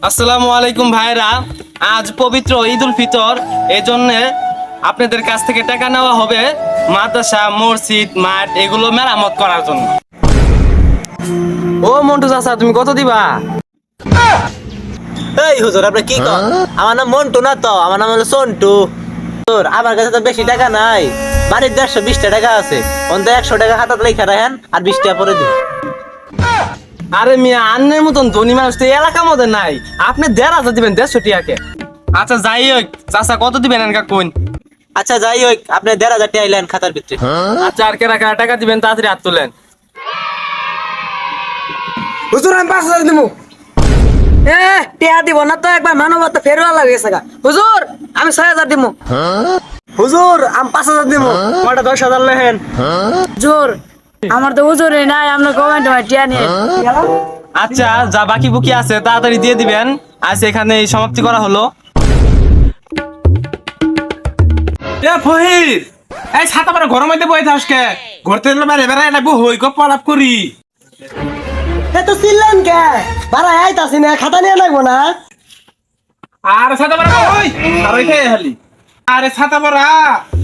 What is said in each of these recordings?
আসসালামু আলাইকুম ভাইরা। আজ পবিত্র ঈদ উল ফিতর, এই জন্য আপনাদের কাছ থেকে টাকা নেওয়া হবে মাদ্রাসা, মসজিদ, মাঠ এগুলো মেরামত করার জন্য। ও মন্টু চাচা, তুমি কত দিবা? এই হুজুর আপনি কি কন? আমার নাম মন্টু না তো, আমার নাম হলো সন্টু। হুজুর আমার কাছে তো বেশি টাকা নাই, বাড়ির 120 টাকা আছে। অন্তত 100 টাকা হাতাত লেখা রাখেন আর 20 টাকা পরে দিন। আরে মিয়া, আন্নের মতন ধনী মানুষ তো এই এলাকার মধ্যে নাই। আপনি 1,500 দিবেন 150 টাকাকে। আচ্ছা যাই হোক চাচা, কত দিবেন এনকা কোন? আচ্ছা যাই হোক, আপনি 1,500 টাকা আইলেন খাতার ভিতরে। আচ্ছা আর কেরা কেরা টাকা দিবেন তাড়াতাড়ি হাত তোলেন। হুজুর আমি 5,000 দিব। টিয়া দিব না তো, একবার মানবতা ফেরওয়া লাগেছে গা। হুজুর আমি 6,000 দিব। হুজুর আমি 5,000 দিব। ওটা 10,000 লেহেন। হুজুর আমার তো হুজুরই নাই, আমরা গভর্নমেন্ট টিয়া নিয়ে। আচ্ছা যা বাকি বুকি আছে তাড়াতাড়ি দিয়ে দিবেন। আজ এখানে সমাপ্তি করা হলো। ফহির, এই ছাতা পরে গরম হইতে বই থাককে ঘরতে বেড়ে বেড়ে এটা বই গপ আলাপ করি। এ তো চিল্লেন কে? বাড়া আইতাছি না, খাতা নিয়ে লাগবো না? আর ছাতা পরে ওই আর ওই খেয়ে হালি। আরে ছাতা পরা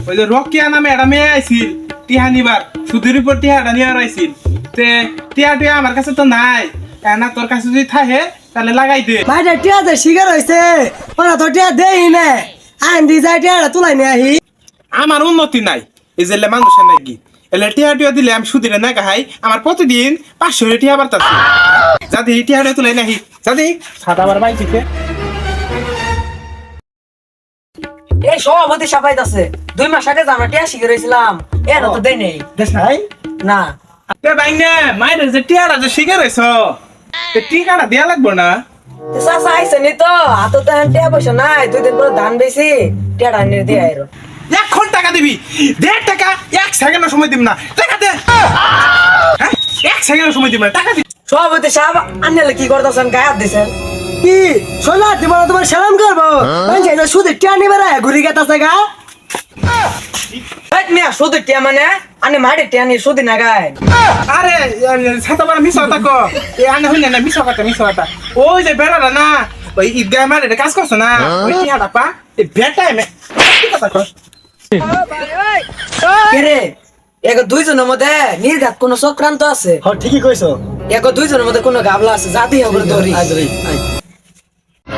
ওই যে রকিয়া নামে একটা মেয়ে আইছিল টিহা নিবার, সুদের উপর টিহাটা নিয়ে আইছিল। তে টিহা টিহা আমার কাছে তো নাই, না তোর কাছে যদি থাকে তাহলে লাগাই দে। ভাইটা টিয়া যে শিকার হয়েছে, ওরা তো টিয়া দেই না। আইন দি যাই টিয়াটা তুলাই নিয়ে আহি। আমার উন্নতি নাই, এই যে মানুষের নাকি এলে টিহা টিহা দিলে আমি সুদিরে না খাই। আমার প্রতিদিন 500 টিহা বাড়তাছে। যাদি টিহাটা তুলাই নাহি, যাদি ছাতা বার বাইছিতে। এই সভাপতি সাফাইতাছে 2 মাস আগে যে আমরা টিয়া শিকার হয়েছিলাম, এরা তো দেই নেই। দেখ নাই না তে বাইনে মাইরে যে টিয়াটা যে শিকার হইছ তে টিকাটা দেয়া লাগবো না? চাচা আইসে নি তো, হাতে তো এখন টিয়া পয়সা নাই। 2 দিন পরে ধান বেশি টিয়াটা নিয়ে দিয়ে আইরো। 1 ঘন্টা টাকা দিবি, 1.5 টাকা 1 সেকেন্ডের সময় দিব না। টাকা দে। হ্যাঁ 1 সেকেন্ডের সময় দিব না, টাকা দি। সভাপতি সাহেব আনলে কি করতেছেন, গায়ে হাত দিছেন কি? সোনা দিব না, তোমার সালাম করবো। শুধু টিয়া নিবে রে, ঘুরি গেতাছে গা। মিয়া শুধু টিয়া মানে আনে মাঠে টিয়া নিয়ে শুধু না গায়। আরে ছাতা বড় মিস কথা কো, এ আনে হইনা না মিস কথা। ওই যে বেড়াটা না, ওই ঈদগাহ মাঠে কাজ করছ না, ওই টিয়াটা পা এই বেটায় মে কি কথা কস? কে রে, এক 2 জনের মধ্যে নির্ঘাত কোন চক্রান্ত আছে? হ্যাঁ ঠিকই কইছো। এক 2 জনের মধ্যে কোন গাবলা আছে? জাতি হবে ধরি।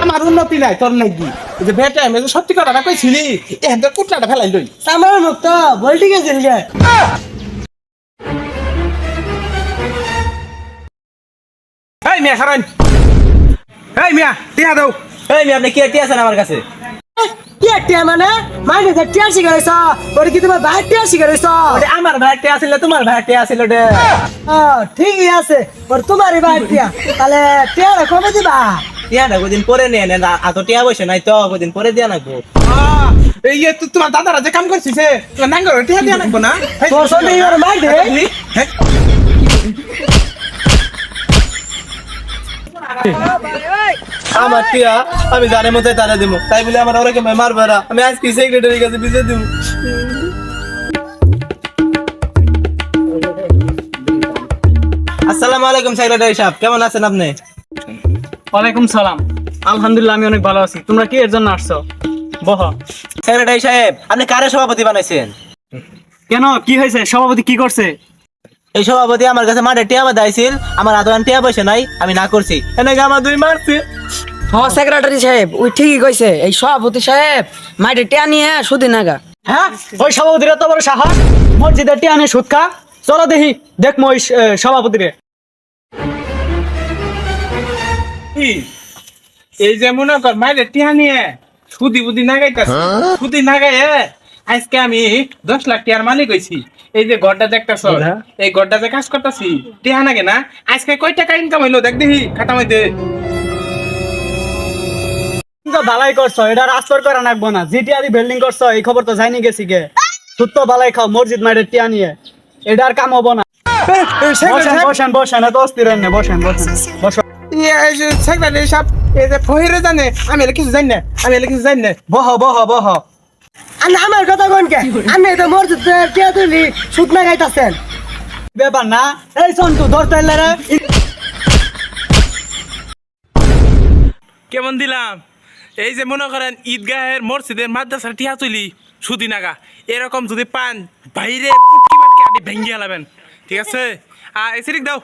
আমার উন্নতি নাই তোর নাকি, এই যে বেটায় মে সত্যি কথাটা কইছিলি, এহেন তো কুটলাটা ফেলাই লই। সামার মুক্ত বলটি গেছিল গে। এই মিয়া খারান, এই মিয়া টিয়া দাও। এই মেয়ে আপনি কি টিয়া আছেন আমার কাছে? কি টিয়া মানে মাইনে যে টিয়া শিকার হইছ, ওরে কি তোমার ভাই টিয়া শিকার হইছ? ওটা আমার ভাই টিয়া ছিল, তোমার ভাই টিয়া ছিল রে। ঠিকই আছে, ওর তোমারই ভাই টিয়া। তাহলে টিয়াটা কবে দিবা? টিয়াটা কদিন পরে নিয়ে নেন, এত টিয়া বসে নাই তো, কদিন পরে দিয়া নাকবো। এই যে তোমার দাদারা যে কাম করছিস তোমার নাঙ্গর টিয়া দিয়া লাগবো না? তোর সঙ্গে এবার মার দে। হ্যাঁ? আমার টিয়া আমি জানে মতো তারা দিব, তাই বলে আমার ওরা কেমন মারবে না। আমি আজকে সেক্রেটারির কাছে বিচার দিব। আসসালামু আলাইকুম সেক্রেটারি সাহেব, কেমন আছেন আপনি? ওয়ালাইকুম সালাম। আলহামদুলিল্লাহ আমি অনেক ভালো আছি। তোমরা কি এর জন্য আসছো? বহ। সেক্রেটারি সাহেব আপনি কারে সভাপতি বানাইছেন? কেন, কি হয়েছে? সভাপতি কি করছে? এই সভাপতি আমার কাছে মাঠে টিয়া বাঁধাইছিল, আমার হাতে টিয়া পয়সা নাই, আমি না করছি, এনেকে আমার 2 মারছে। হ্যাঁ সেক্রেটারি সাহেব ওই ঠিকই কইছে। এই সভাপতি সাহেব মাইরে টিয়া নিয়ে শুধু নাগা। হ্যাঁ ওই সভাপতির এত বড় সাহস, মসজিদের টিয়ানে সুদ খা। চলো দেখি, দেখবো ওই সভাপতিরে। কি? এই যে মনে কর মাইরে টিয়া নিয়ে সুদি বুদি না গাইতাছে, সুদি না গায়ে আজকে আমি 10 লাখ টিয়ার মালিক হইছি। এই যে গড়টা দেখতাছ, এই গড়টা যে কাজ করতাছি টিয়া নাগে না, আজকে কয় টাকা ইনকাম হইলো দেখ দেখি খাতা মধ্যে। তো বালাই করছো, এটা রাস্তর করা নাকবো না। জি টিয়া বিল্ডিং করছো, এই খবর তো যাইনি গেছি গে। সুদ তো বালাই খাও মসজিদ মাঠের টিয়া নিয়ে, এটা আর কাম হবো না। বসেন বসেন বসেন, এত অস্থির হন না, বসেন বসেন বসো। সেক্রেটারি সাহেব এই যে ফহিরে জানে আমি এলে কিছু জানি না, আমি এলে কিছু জানি না। বহ বহ বহ। আন্না আমার কথা কোন কে? আন্না এটা মসজিদ টিয়া তুলি সুদ না গাইতাছেন। ব্যাপার না, এই সন্তু ধরতে রে। কেমন দিলাম? এই যে মনে করেন ঈদগাহের মসজিদের মাদ্রাসার টিয়া তুলি সুদি নাগা, এরকম যদি পান বাইরে পুটকি পাটকে আদি ভেঙ্গি হালাবেন, ঠিক আছে? আর এসিরিক দাও।